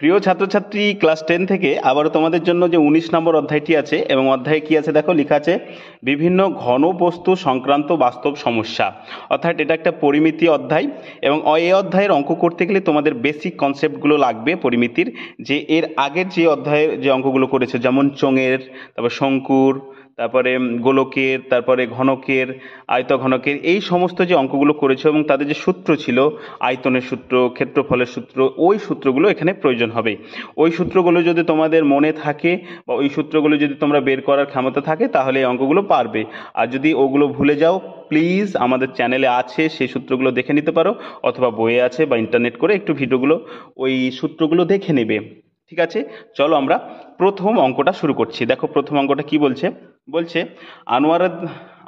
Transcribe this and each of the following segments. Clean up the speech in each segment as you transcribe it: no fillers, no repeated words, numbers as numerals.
প্রিয় ছাত্রছাত্রী, ক্লাস 10 থেকে আবারও তোমাদের জন্য যে 19 নম্বর অধ্যায়টি আছে, এবং অধ্যায়ে কি আছে দেখো, লেখা আছে বিভিন্ন ঘনবস্তু সংক্রান্ত বাস্তব সমস্যা। অর্থাৎ এটা একটা পরিমিতি অধ্যায়, এবং এই অধ্যায়ের অঙ্ক করতে গেলে তোমাদের বেসিক কনসেপ্টগুলো লাগবে পরিমিতির। যে এর আগের যে অধ্যায়ের যে অঙ্কগুলো করেছে, যেমন চোঙের, তারপর শঙ্কুর, তারপরে গোলকের, তারপরে ঘনকের, আয়তঘনকের, এই সমস্ত যে অঙ্কগুলো করেছো এবং তাদের যে সূত্র ছিল, আয়তনের সূত্র, ক্ষেত্রফলের সূত্র, ওই সূত্রগুলো এখানে প্রয়োজন হবে। ওই সূত্রগুলো যদি তোমাদের মনে থাকে বা ওই সূত্রগুলো যদি তোমরা বের করার ক্ষমতা থাকে, তাহলে এই অঙ্কগুলো পারবে। আর যদি ওগুলো ভুলে যাও, প্লিজ আমাদের চ্যানেলে আছে, সেই সূত্রগুলো দেখে নিতে পারো, অথবা বইয়ে আছে, বা ইন্টারনেট করে একটু ভিডিওগুলো, ওই সূত্রগুলো দেখে নেবে। ঠিক আছে, চলো আমরা প্রথম অঙ্কটা শুরু করছি। দেখো প্রথম অঙ্কটা কি বলছে। বলছে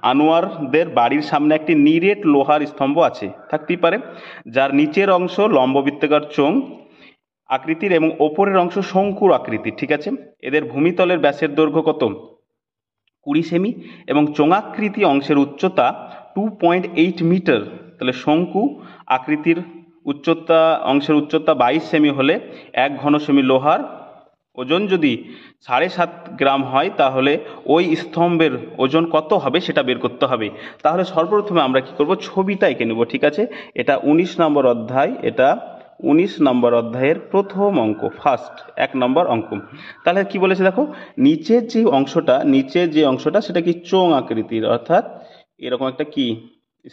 আনোয়ারদের বাড়ির সামনে একটি নিরেট লোহার স্তম্ভ আছে, থাকতেই পারে, যার নিচের অংশ লম্ববৃত্তাকার চোঙ আকৃতির এবং ওপরের অংশ শঙ্কুর আকৃতির। ঠিক আছে, এদের ভূমিতলের ব্যাসের দৈর্ঘ্য কত? 20 সেমি, এবং চোঙাকৃতি অংশের উচ্চতা 2.8 মিটার। তাহলে শঙ্কু আকৃতির উচ্চতা, অংশের উচ্চতা 22 সেমি হলে 1 ঘন সেমি লোহার ওজন যদি 7.5 গ্রাম হয়, তাহলে ওই স্তম্ভের ওজন কত হবে সেটা বের করতে হবে। তাহলে সর্বপ্রথমে আমরা কি করব, ছবিটা এঁকে নেব। ঠিক আছে, এটা 19 নম্বর অধ্যায়, এটা 19 নম্বর অধ্যায়ের প্রথম অঙ্ক, ফার্স্ট 1 নম্বর অঙ্ক। তাহলে কি বলেছে দেখো, নিচের যে অংশটা সেটা কি চোঙ আকৃতির, অর্থাৎ এরকম একটা কি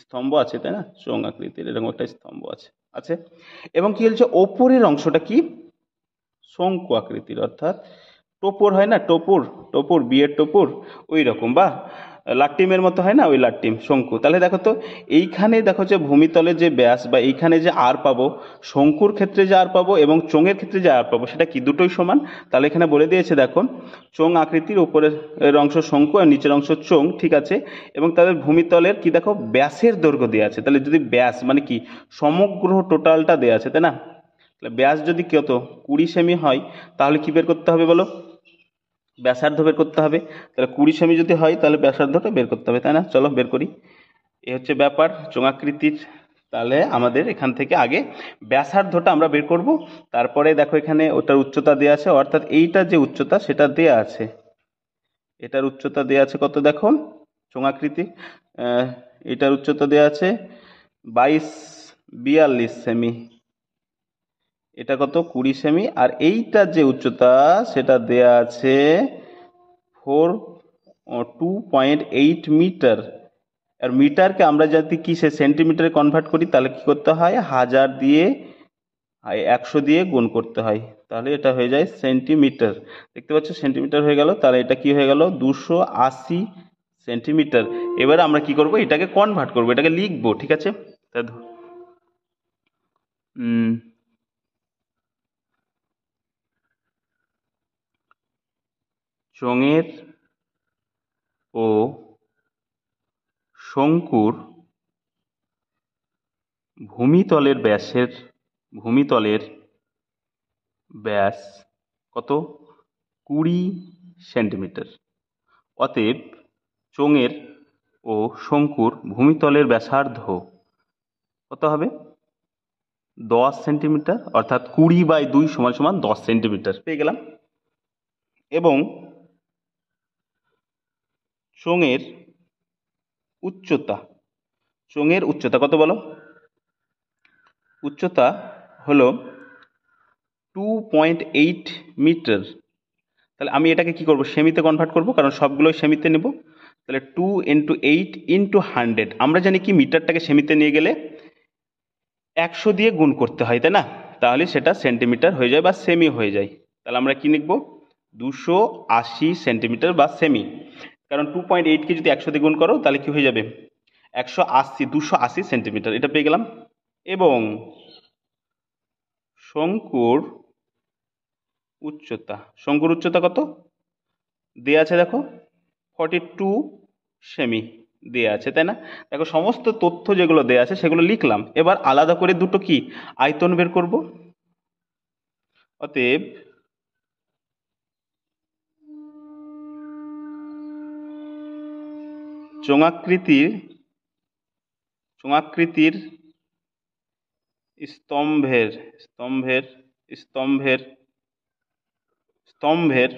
স্তম্ভ আছে, তাই না? চোঙ আকৃতির এরকম একটা স্তম্ভ আছে আছে এবং কি বলছে, ওপরের অংশটা কি শঙ্কু আকৃতির, অর্থাৎ টোপর হয় না, টোপর, টোপর, বিয়ের টোপর, ওই রকম, বা লাট্টিমের মতো হয় না, ওই লাট্টিম, শঙ্কু। তাহলে দেখো তো, এইখানে দেখো যে ভূমিতলে যে ব্যাস, বা এইখানে যে আর পাবো, শঙ্কুর ক্ষেত্রে যে আর পাবো এবং চোঙের ক্ষেত্রে যে আর পাবো, সেটা কি দুটোই সমান। তাহলে এখানে বলে দিয়েছে দেখো, চোঙ আকৃতির উপরের অংশ শঙ্কু আর নিচের অংশ চোঙ। ঠিক আছে, এবং তাদের ভূমিতলের কি দেখো, ব্যাসের দৈর্ঘ্য দেওয়া আছে। তাহলে যদি ব্যাস মানে কি, সমগ্র টোটালটা দেওয়া আছে, তাই না? তাহলে ব্যাস যদি কত 20 সেমি হয়, তাহলে কি বের করতে হবে বলো, ব্যাসার্ধ বের করতে হবে। তাহলে 20 সেমি যদি হয়, তাহলে ব্যাসার্ধটা বের করতে হবে, তাই না? চলো বের করি। এ হচ্ছে ব্যাপার, চোঙাকৃতির। তাহলে আমাদের এখান থেকে আগে ব্যাসার্ধটা আমরা বের করব, তারপরে দেখো এখানে ওটার উচ্চতা দেওয়া আছে, অর্থাৎ এইটার যে উচ্চতা সেটা দেওয়া আছে, এটার উচ্চতা দেওয়া আছে কত দেখো, চোঙাকৃতি, এটার উচ্চতা দেওয়া আছে 42 সেমি, এটা কত 20 সেমি, আর এইটার যে উচ্চতা সেটা দেয়া আছে 2.8 মিটার। আর মিটারকে আমরা যদি কিসে সেন্টিমিটারে কনভার্ট করি, তাহলে কি করতে হয়, 1000 দিয়ে 100 দিয়ে গুণ করতে হয়, তাহলে এটা হয়ে যায় সেন্টিমিটার। দেখতে পাচ্ছ, সেন্টিমিটার হয়ে গেল। তাহলে এটা কি হয়ে গেল, 280 সেন্টিমিটার। এবার আমরা কি করব, এটাকে কনভার্ট করব, এটাকে লিখবো। ঠিক আছে, চোঙের ও শঙ্কুর ভূমিতলের ব্যাস কত, 20 সেন্টিমিটার। অতএব চোঙের ও শঙ্কুর ভূমিতলের ব্যাসার্ধ কত হবে, 10 সেন্টিমিটার, অর্থাৎ 20/2 = 10 সেন্টিমিটার পেয়ে গেলাম। এবং চোঙের উচ্চতা কত বলো, উচ্চতা হলো 2.8 মিটার। তাহলে আমি এটাকে কি করব, সেমিতে কনভার্ট করব, কারণ সবগুলোই সেমিতে নেব। তাহলে 2 × 8 × 100, আমরা জানি কি মিটারটাকে সেমিতে নিয়ে গেলে 100 দিয়ে গুণ করতে হয়, তাই না? তাহলে সেটা সেন্টিমিটার হয়ে যায় বা সেমি হয়ে যায়। তাহলে আমরা কি লিখব, 280 সেন্টিমিটার বা সেমি, কারণ 2.8কে যদি 100 দিয়ে গুণ করো, তাহলে কি হয়ে যাবে, 280 সেন্টিমিটার, এটা পেয়ে গেলাম। এবং শঙ্কুর উচ্চতা কত দেয়া আছে দেখো, 42 সেমি দেয়া আছে, তাই না? দেখো সমস্ত তথ্য যেগুলো দেয়া আছে সেগুলো লিখলাম। এবার আলাদা করে দুটো কি আয়তন বের করব। অতএব চোঙাকৃতির স্তম্ভের স্তম্ভের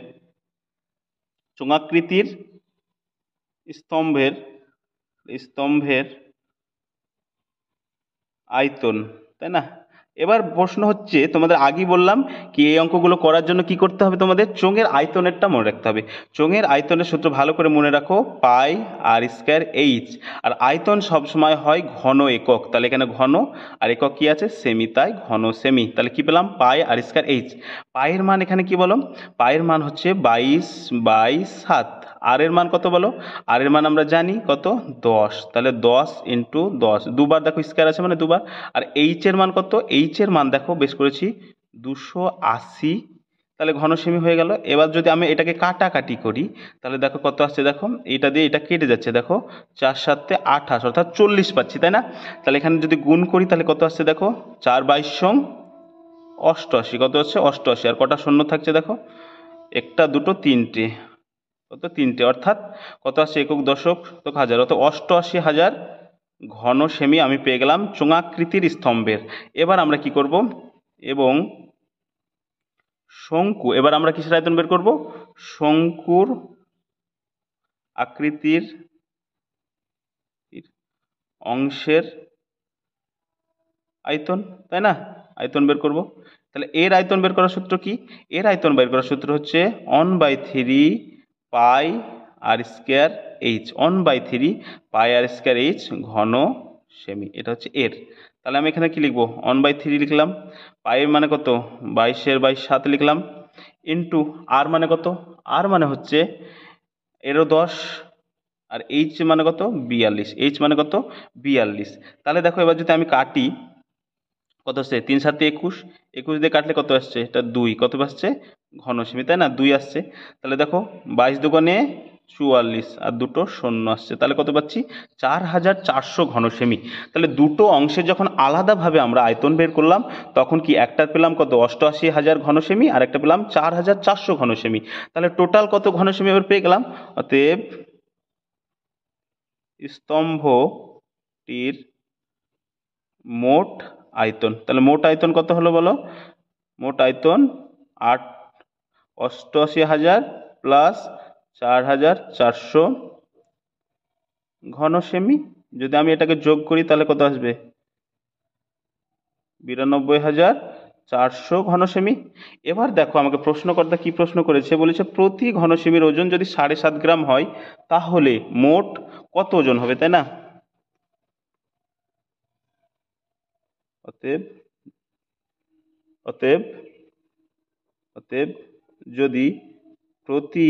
চোঙাকৃতির স্তম্ভের স্তম্ভের আয়তন, তাই না? এবার প্রশ্ন হচ্ছে, তোমাদের আগেই বললাম কি এই অঙ্কগুলো করার জন্য কি করতে হবে, তোমাদের চোঙের আয়তনেরটা মনে রাখতে হবে। চোঙের আয়তনের সূত্র ভালো করে মনে রাখো, পাই আর স্কয়ার এইচ। আর আয়তন সবসময় হয় ঘন একক, তাহলে এখানে ঘন আর একক কি আছে, সেমি, তাই ঘন সেমি। তাহলে কি পেলাম, পাই আর স্কয়ার এইচ। পায়ের মান এখানে কি বলো, পায়ের মান হচ্ছে 22/7। আর এর মান কত বলো, আর এর মান আমরা জানি কত, 10। তাহলে 10 × 10, দুবার দেখো স্কয়ার আছে মানে দুবার। আর এইচ এর মান কত, এইচ এর মান দেখো বেশ করেছি 280, তাহলে ঘন সেমি হয়ে গেল। এবার যদি আমি এটাকে কাটাকাটি করি তাহলে দেখো কত আসছে, দেখো এটা দিয়ে এটা কেটে যাচ্ছে, দেখো 4 × 7 = 28, অর্থাৎ 40 পাচ্ছি, তাই না? তাহলে এখানে যদি গুণ করি তাহলে কত আসছে, দেখো 4/22 88, কত হচ্ছে 88। আর কটা শূন্য থাকছে দেখো, একটা দুটো তিনটে, কত তিনটে, অর্থাৎ কত আসছে, একক দশক শতক হাজার, অর্থাৎ 88,000 ঘন সেমি আমি পেয়ে গেলাম চোঙাকৃতির স্তম্ভের। এবার আমরা কি করব, এবং শঙ্কু, এবার আমরা কিসের আয়তন বের করব, শঙ্কুর আকৃতির অংশের আয়তন, তাই না? আয়তন বের করব। তাহলে এর আয়তন বের করার সূত্র কি, এর আয়তন বের করার সূত্র হচ্ছে 1/3 পাই আর স্কয়ার এইচ, 1/3 পাই আর স্কয়ার এইচ ঘন সেমি, এটা হচ্ছে এর। তাহলে আমি এখানে কি লিখবো, 1/3 লিখলাম, পাইয়ের মানে কত 22/7 লিখলাম, ইন্টু আর মানে কত, আর মানে হচ্ছে এরও 10, আর এইচ মানে কত 42, এইচ মানে কত 42। তাহলে দেখো এবার যদি আমি কাটি কত আসছে, 3 × 7 = 21, 21 দিয়ে কাটলে কত আসছে, এটা 2, কত আসছে ঘন সেমি, তাই না? 2 আসছে। তাহলে দেখো 22 × 2 = 44, আর দুটো শূন্য আসছে, তাহলে কত পাচ্ছি, 4400 ঘন সেমি। তাহলে দুটো অংশের যখন আলাদাভাবে আমরা আয়তন বের করলাম তখন কি একটা পেলাম কত 88,000 ঘন সেমি, আর একটা পেলাম 4400 ঘন সেমি। তাহলে টোটাল কত ঘন সেমি এবার পেয়ে গেলাম। অতএব স্তম্ভটির মোট আয়তন, তাহলে মোট আয়তন কত হলো বলো, মোট আয়তন 88,000 প্লাস 4400 ঘন সেমি। যদি আমি এটাকে যোগ করি তাহলে কত আসবে, 92,400 ঘন সেমি। এবার দেখো আমাকে প্রশ্নকর্তা কি প্রশ্ন করেছে, বলেছে প্রতি ঘন সেমির ওজন যদি 7.5 গ্রাম হয় তাহলে মোট কত ওজন হবে, তাই না? অতএব অতএব অতএব যদি প্রতি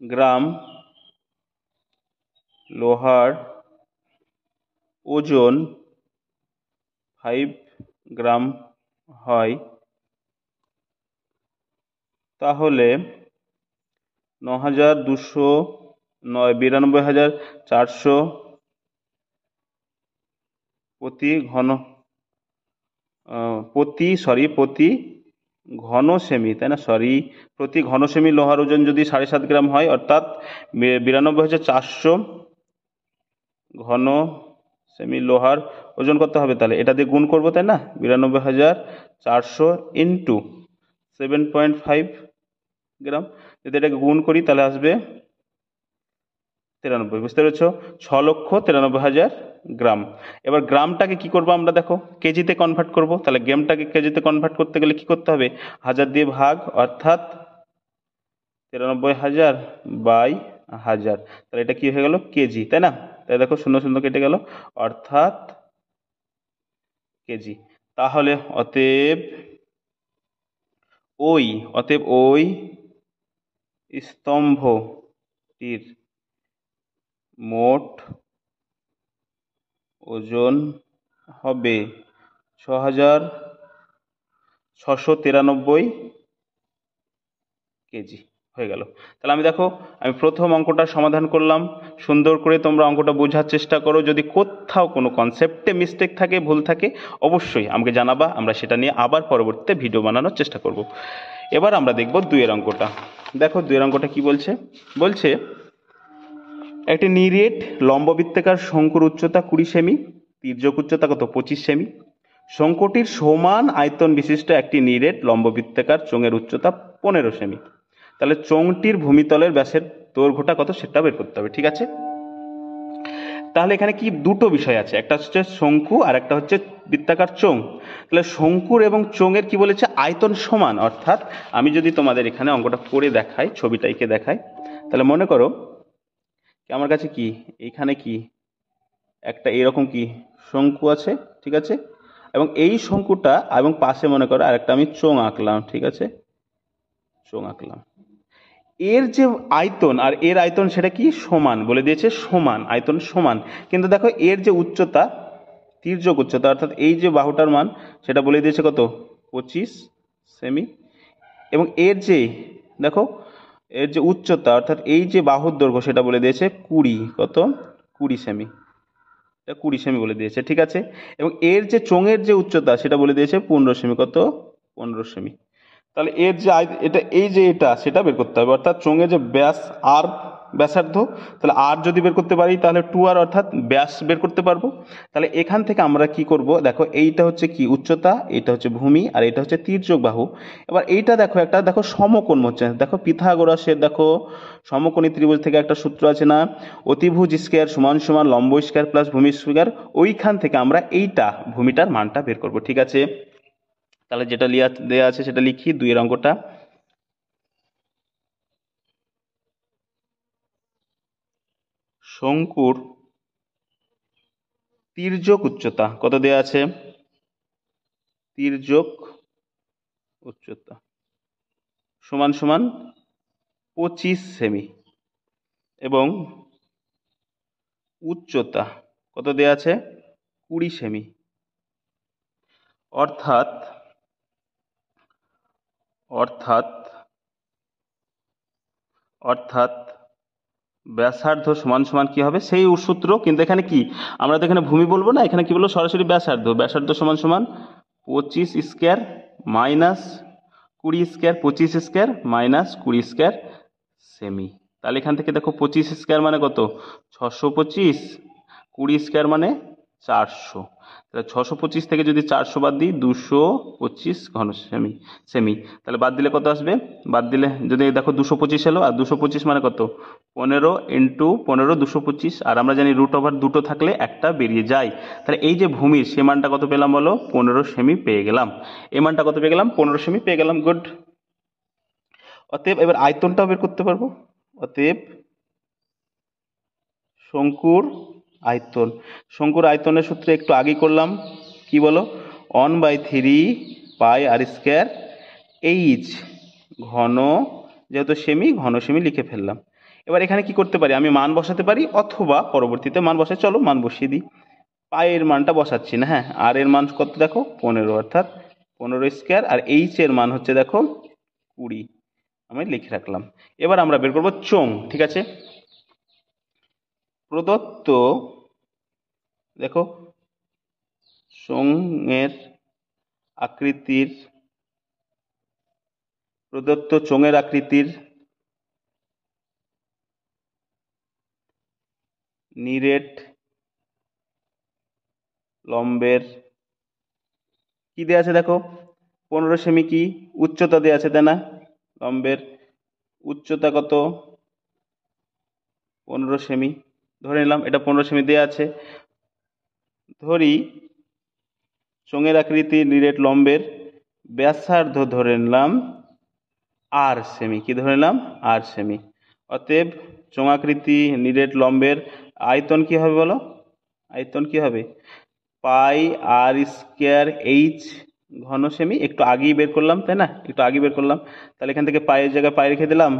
গ্রাম লোহার ওজন 5 গ্রাম হয় তাহলে 92,400 প্রতি ঘন সেমি, তাই না? প্রতি ঘন সেমি লোহার ওজন যদি 7.5 গ্রাম হয়, অর্থাৎ 92,400 ঘন সেমি লোহার ওজন কত হবে, তাহলে এটা দিয়ে গুণ করবো, তাই না? 92,400 ইন্টু 7.5 গ্রাম, যদি এটাকে গুণ করি তাহলে আসবে 93, বুঝতে পেরেছো, 6,93,000 গ্রাম। এবার গ্রামটাকে কি করবো আমরা, দেখো কেজিতে কনভার্ট করব। তাহলে গ্রামটাকে কেজিতে কনভার্ট করতে গেলে কি করতে হবে, 1000 দিয়ে ভাগ, অর্থাৎ 93,000/1000, তাহলে এটা কি হয়ে গেল কেজি, তাই না? তাই দেখো 0 কেটে গেল, অর্থাৎ কেজি। তাহলে অতএব ওই স্তম্ভটির মোট ওজন হবে 6,693 কেজি, হয়ে গেল। তাহলে আমি প্রথম অঙ্কটার সমাধান করলাম, সুন্দর করে তোমরা অঙ্কটা বোঝার চেষ্টা করো। যদি কোথাও কোনো কনসেপ্টে মিস্টেক থাকে, ভুল থাকে, অবশ্যই আমাকে জানাবা, আমরা সেটা নিয়ে আবার পরবর্তীতে ভিডিও বানানোর চেষ্টা করব। এবার আমরা দেখব 2 অঙ্কটা। দেখো 2 অঙ্কটা কি বলছে, বলছে একটি নিরেট লম্ববৃত্তাকার শঙ্কুর উচ্চতা 20 সেমি, তির্যক উচ্চতা কত 25 সেমি, শঙ্কুটির সমান আয়তন বিশিষ্ট একটি নিরেট লম্ববৃত্তাকার চোঙের উচ্চতা 15 সেমি। তাহলে চোঙটির ভূমিতলের ব্যাসের দৈর্ঘ্যটা কত সেটা বের করতে হবে, ঠিক আছে। তাহলে এখানে কি দুটো বিষয় আছে, একটা হচ্ছে শঙ্কু আর একটা হচ্ছে বৃত্তাকার চোঙ। তাহলে শঙ্কুর এবং চোঙের কি বলেছে, আয়তন সমান। অর্থাৎ আমি যদি তোমাদের এখানে অঙ্কটা করে দেখাই, ছবিটা এঁকে দেখাই, তাহলে মনে করো আমার কাছে কি এইখানে কি একটা এরকম কি শঙ্কু আছে, ঠিক আছে, এবং এই শঙ্কুটা এবং পাশে মনে করো আরেকটা আমি চোঙ আঁকলাম, ঠিক আছে, চোঙ আঁকলাম। এর যে আয়তন আর এর আয়তন সেটা কি সমান বলে দিয়েছে, সমান, আয়তন সমান। কিন্তু দেখো এর যে উচ্চতা, তির্যক উচ্চতা, অর্থাৎ এই যে বাহুটার মান সেটা বলে দিয়েছে কত, 25 সেমি। এবং এর যে দেখো এর যে উচ্চতা অর্থাৎ এই যে বাহুর দৈর্ঘ্য সেটা বলে দিয়েছে 20, কত, 20 সেমি, এটা 20 সেমি বলে দিয়েছে, ঠিক আছে। এবং এর যে চোঙের যে উচ্চতা সেটা বলে দিয়েছে 15 সেমি, কত, 15 সেমি। তাহলে এর যে এটা এই যে এটা সেটা বের করতে হবে, অর্থাৎ চোঙের যে ব্যাস আর ব্যাসার্ধ, তাহলে আর যদি বের করতে পারি তাহলে 2r অর্থাৎ ব্যাস বের করতে পারবো। তাহলে এখান থেকে আমরা কি করব, দেখো এইটা হচ্ছে কি উচ্চতা, এটা হচ্ছে ভূমি, আর এটা হচ্ছে তির্যক বাহু। এবার এইটা দেখো একটা দেখো সমকোণ হচ্ছে, দেখো পিথাগোরাসের দেখো সমকোণী ত্রিভুজ থেকে একটা সূত্র আছে না, অতিভুজ স্কয়ার সমান সমান লম্ব স্কয়ার প্লাস ভূমি স্কয়ার। ওইখান থেকে আমরা এইটা ভূমিটার মানটা বের করব, ঠিক আছে। তাহলে যেটা দেয়া আছে সেটা লিখি, 2 অঙ্কটা। শঙ্কুর তির্যক উচ্চতা কত দেয়া আছে, তির্যক উচ্চতা সমান সমান 25 সেমি, এবং উচ্চতা কত দেয়া আছে 20 সেমি। অর্থাৎ অর্থাৎ অর্থাৎ ব্যাসার্ধ সমান সমান কি হবে, সেই সূত্র, কিন্তু এখানে কি আমরা তো এখানে ভূমি বলবো না, এখানে কি বলবো সরাসরি ব্যাসার্ধ। ব্যাসার্ধ সমান সমান 25 square minus 20 square, 25 square minus 20 square semi. তাহলে এখান থেকে দেখো 25 স্কয়ার মানে কত 625, 20 স্কয়ার মানে 400। তাহলে 625 থেকে যদি 400 বাদ দিই 225 ঘন সেমি সেমি তাহলে বাদ দিলে কত আসবে, বাদ দিলে যদি দেখো 225 এলো, আর 225 মানে কত 15 ইন্টু 15 225, আর আমরা জানি রুট ওভার দুটো থাকলে একটা বেরিয়ে যায়। তাহলে এই যে ভূমির সে মানটা কত পেলাম বলো, 15 সেমি পেয়ে গেলাম। এই মানটা কত পেয়ে গেলাম, 15 সেমি পেয়ে গেলাম, গুড। অতএব এবার আয়তনটাও বের করতে পারবো। অতএব শঙ্কুর আয়তন, শঙ্কুর আয়তনের সূত্র একটু আগে করলাম, কি বলো 1/3 পাই আর স্কয়ার এইচ, ঘন যেহেতু সেমি ঘন সেমি লিখে ফেললাম। এবার এখানে কি করতে পারি, আমি মান বসাতে পারি অথবা পরবর্তীতে মান বসাই, চলো মান বসিয়ে দিই। পায়ের মানটা বসাচ্ছি না, হ্যাঁ, আর এর মান কত দেখো 15, অর্থাৎ 15 স্কয়ার, আর এইচ এর মান হচ্ছে দেখো 20, আমি লিখে রাখলাম। এবার আমরা বের করবো চোঙ, ঠিক আছে। প্রদত্ত দেখো চোঙের আকৃতির, প্রদত্ত চোঙের আকৃতির নিরেট লম্বের কি দেয়া আছে দেখো 15 সেমি, কি উচ্চতা দেয়া আছে তাই না, লম্বের উচ্চতা কত 15 সেমি, ধরে নিলাম এটা 15 সেমি দেয়া আছে। ধরি চোঙের আকৃতি নিরেট লম্বের ব্যাসার্ধ ধরে নিলাম আর সেমি, কি ধরে নিলাম আর সেমি। অতএব চোঙাকৃতি নিরেট লম্বের আয়তন কি হবে বলো, আয়তন কি হবে পাই আর স্কয়ার এইচ ঘন সেমি, একটু আগেই বের করলাম তাই না, একটু আগে বের করলাম। তাহলে এখান থেকে পায়ের জায়গায় পাই রেখে দিলাম,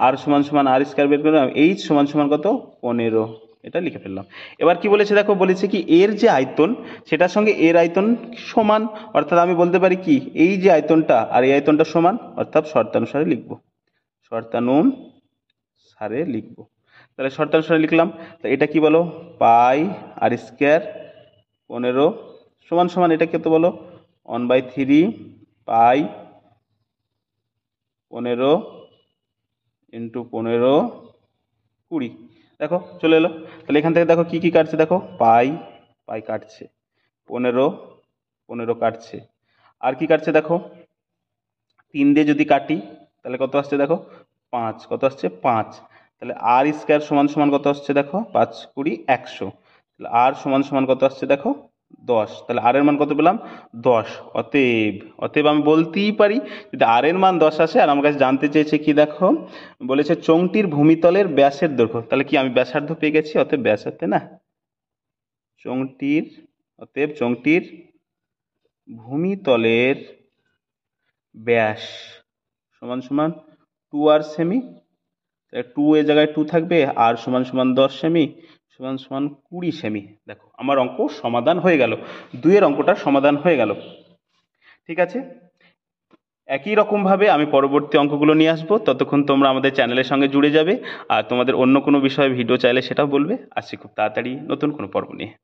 আর সমান সমান আর স্কয়ার বের করলাম, এইচ সমান সমান কত 15, এটা লিখে ফেললাম। এবার কি বলেছে দেখো, বলেছে কি এর যে আয়তন সেটার সঙ্গে এর আয়তন সমান, অর্থাৎ আমি বলতে পারি কি এই যে আয়তনটা আর এই আয়তনটা সমান, অর্থাৎ শর্তানুসারে লিখবো, শর্তানুসারে লিখবো। তাহলে শর্তানুসারে লিখলাম, তো এটা কি বলো পাই আর স্কয়ার 15 সমান সমান এটা কত বলো 1/3 পাই 15 ইন্টু 15 20, দেখো চলে এলো। তাহলে এখান থেকে দেখো কি কি কাটছে, দেখো পাই পাই কাটছে, 15 15 কাটছে। আর কি কাটছে দেখো, 3 দিয়ে যদি কাটি তাহলে কত আসছে দেখো, 5। কত আসছে 5। তাহলে আর স্কোয়ার সমান সমান কত আসছে দেখো, 5 20 100। তাহলে আর সমান সমান কত আসছে দেখো, 10। তাহলে আর এর মান কত পেলাম, 10। অতএব অতএব আমি বলতেই পারি যদি আর এর মান 10 আসে, আর আমার কাছে জানতে চেয়েছে কি দেখো, বলেছে চোঙটির ভূমিতলের ব্যাসের দৈর্ঘ্য, তাহলে কি আমি ব্যাসার্ধ পেয়ে গেছি, অতএব ব্যাসার্ধ না, চোঙটির, অতএব চোঙটির ভূমিতলের ব্যাস সমান সমান 2r সেমি। 2 এর জায়গায় 2 থাকবে, আর সমান সমান 10 সেমি সমান সমান 20 সেমি। দেখো আমার অঙ্ক সমাধান হয়ে গেল, 2 এর অঙ্কটা সমাধান হয়ে গেল। ঠিক আছে, একই রকম ভাবে আমি পরবর্তী অঙ্কগুলো নিয়ে আসবো, ততক্ষণ তোমরা আমাদের চ্যানেলের সঙ্গে জুড়ে যাবে। আর তোমাদের অন্য কোনো বিষয়ে ভিডিও চাইলে সেটাও বলবে। আসছি খুব তাড়াতাড়ি নতুন কোনো পর্ব নিয়ে।